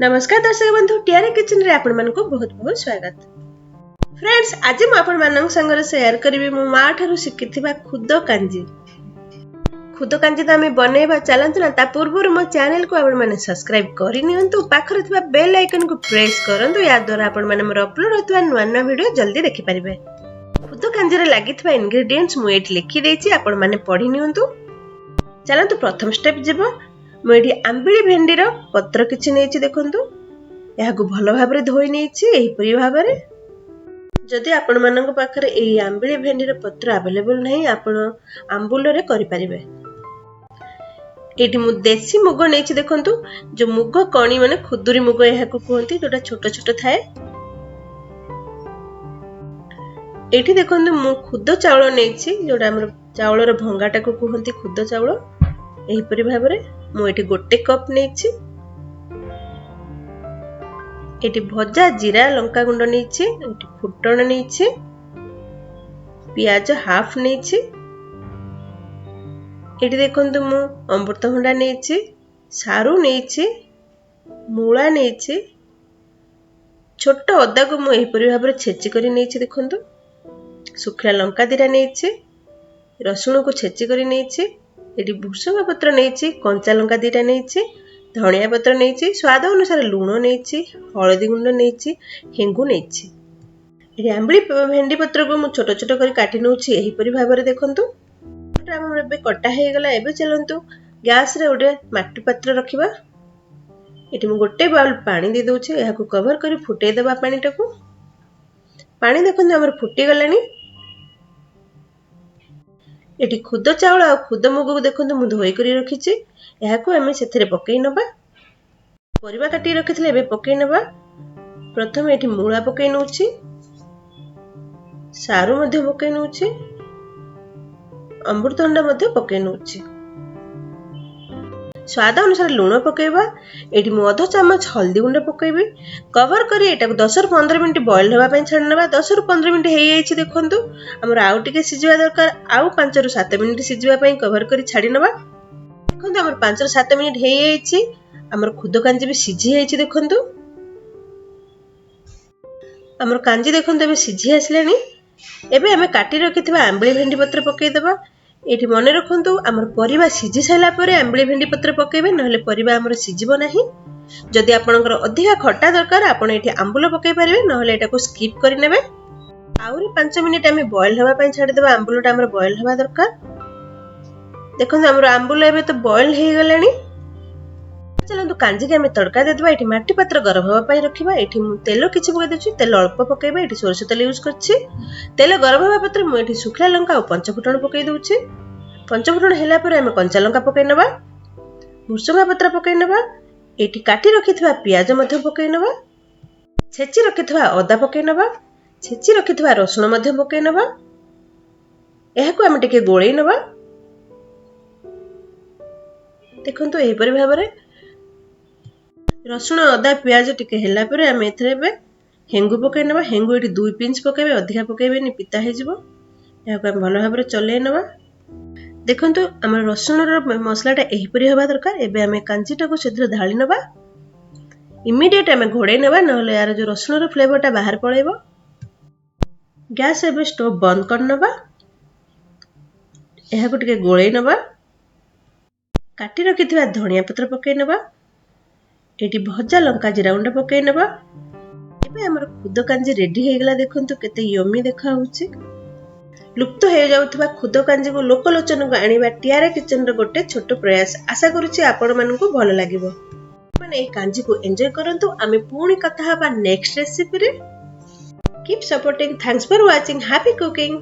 नमस्कार दर्शक बंधु टियारा किचन रे आपण मानको बहुत बहुत स्वागत। फ्रेंड्स आज मु आपण मानक संग शेयर करबी मो मा ठारू शिखिथिबा खुद कांजी। खुद कांजी तो हमें बनेबा चलंतु ना ता पूर्व मो चैनल को आपण माने सब्सक्राइब करि नियंतु पाखरे थिबा बेल आइकन को प्रेस करंतु या द्वारा आपण माने मोर अपलोड होतबा नवा वीडियो जल्दी देखि परिबे। खुद कांजी रे लागिथिबा इंग्रेडिएंट्स मु एट लिखि देछि आपण माने पढि नियंतु। चलंतु प्रथम स्टेप जेबो मुझे आंबिली भेंडीर पत्र किछि नेछि देखंतु याकु भलो भाबरे धोई नेछि एही परि भाबरे। जदि आपण मानक पाखरे एही आंबिली भेंडीर पत्र अवेलेबल नहीं आपण आंबुल रे करि परिबे। एठी मु देसी मुग नेछि देखंतु जो मुग कणी माने खुदुरी मुग याकु कहंती जोटा छोट छोट थाए। एठी देखंतु मु खुद चावल नेछि जोटा हमर चावलर भंगाटा को कहंती खुद चावल एही परि भाबरे। मु एठी गोटे कप नेछि। एठी भजा जीरा लंका गुंड नेछि। एठी फुटण नेछि। प्याज हाफ नेछि। एठी देखंतु मु अमृतभंडा नेछि। सारू नेछि। मूला नेछि। छोट अदा को मु एही परि भाबरे छेची करी नेछि देखंतु। सुखला लंका दिरा नेछि। रसुण को छेची करी नेछि। एटी भुसंगा पत्र नेछि। कंचा लंका दीटा नेछि। धनिया पत्र नेछि। स्वाद अनुसार लूण नेछि। हळदी गुंड नेछि। हिंगू नेछि। एटी आंबली भेंडी पत्र को मु छोट छोट करी काटी नउछि एही परि भाबरे देखंतु। हमर एबे कटा हे गला। एबे चलंतु गैस रे ओडे माटी पात्र रखिबा। एटी मु गोटे बाउल पानी दे दउछि। एहा को कवर करी फुटे देबा पानीटा को। पानी देखंतु हमर फुटी गलानी। एटी खुद चावल आ खुद मुग को देखंतु मु धोई करी रखिछि। एहा को हमें सेथरे पकई नबा। परिबा काटी रखिथिले एबे पकई नबा। प्रथम एटी मूला पकई नउछि। सारू मध्ये पकई नउछि। अमृतभंडा मध्ये पकई नउछि। स्वाद अनुसार लूण पकेबा। एटी मु आधा चम्मच हल्दी गुंड पकेबी। कवर करी एटा को 10 रु 15 मिनिट बॉईल होबा पई छाडी नबा। 10 रु 15 मिनिट हेई आइछि देखंतु। हमर आउ टिके सिजिबा दरकार। आउ 5 रु 7 मिनिट सिजिबा पई कवर करी छाडी नबा। देखंतु हमर 5 रु 7 मिनिट हेई आइछि। हमर खुद कांजी भी सिझी आइछि देखंतु। हमर कांजी देखंतु एबे सिझी आसलेनी। एबे हमें काटी रखिथिबा आंबली भेंडी पत्र पकेई देबा। एठी मने रखंतु हमर परिबा सिझी साइला परे आंबली भेंडी पत्र पकेबे नहले परिबा हमर सिझिबो नाही। जदि आपनकर अधिका खट्टा दरकार आपण एठी आंबुल पकेई परिबे नहले एटा को स्किप करि नेबे। आउरी 5 मिनिट हमें बॉईल होबा पई छाडी देबा। आंबुलटा हमर बॉईल होबा दरकार। देखंतु हमर आंबुल एबे तो बॉईल हे गलानी। चलंतु कांजी के हमें तड़का दे देबा। एठी माटी पात्र गरम होबा पई रखिबा। एठी मु तेल किछि पकेई देछि। तेल अल्प पकेबा। एठी सोरस तेल यूज करछि। तेल गरम होबा पत्र मु एठी सुखला लंका और पंचफुटण पकेई दउछि। पंचफुटण हेला परे हमें कंचा लंका पकेई नबा। भुसंगा पत्र पकेई नबा। एठी काटी रखिथिबा प्याज मध्ये पकेई नबा। छेची रखिथिबा अदा पकेई नबा। छेची रखिथिबा रसुण मध्ये पकेई नबा। एहा को हम टिके गोळेई नबा। देखंतु एही परि भाबरे रसुण अदा प्याज टिके हेला परे हम एथरे बे हेंगू पकेई नबा। हेंगू एठी 2 पिंच पकेबे। अधिका पकेबेनी पिता हे जिवो। एहा को हम भलो भाबरे चलेई नबा। देखंतु हमर रसुण रो मसलाटा एही परि होबा दरकार। एबे हमें कांजीटा को सेथरे ढाळी नबा। इमीडिएट हमें घोड़े नबा नहले यार जो रसुण रो फ्लेवरटा बाहर पळेबो। गैस एबे स्टोव बंद कर नबा। एहा को टिके गोळेई नबा। काटी रखिथिबा धनिया पत्र पकेई नबा। एटी भजा लंका जीरा गुंड पकेई नबा। एबे हमर खुद कांजी रेडी हे गेला। देखंतु केते यम्मी देखा होछि। लुप्त हो जाउथबा खुद कांजी को लोकलोचन को आनिबा टियारा किचन रो गोटे छोट प्रयास। आशा करूछि आपण मानकु भलो लागिबो। माने ए कांजी को एन्जॉय करंतु। आमे पूर्ण कथा हबा नेक्स्ट रेसिपी रे। Keep supporting. Thanks for watching. Happy cooking.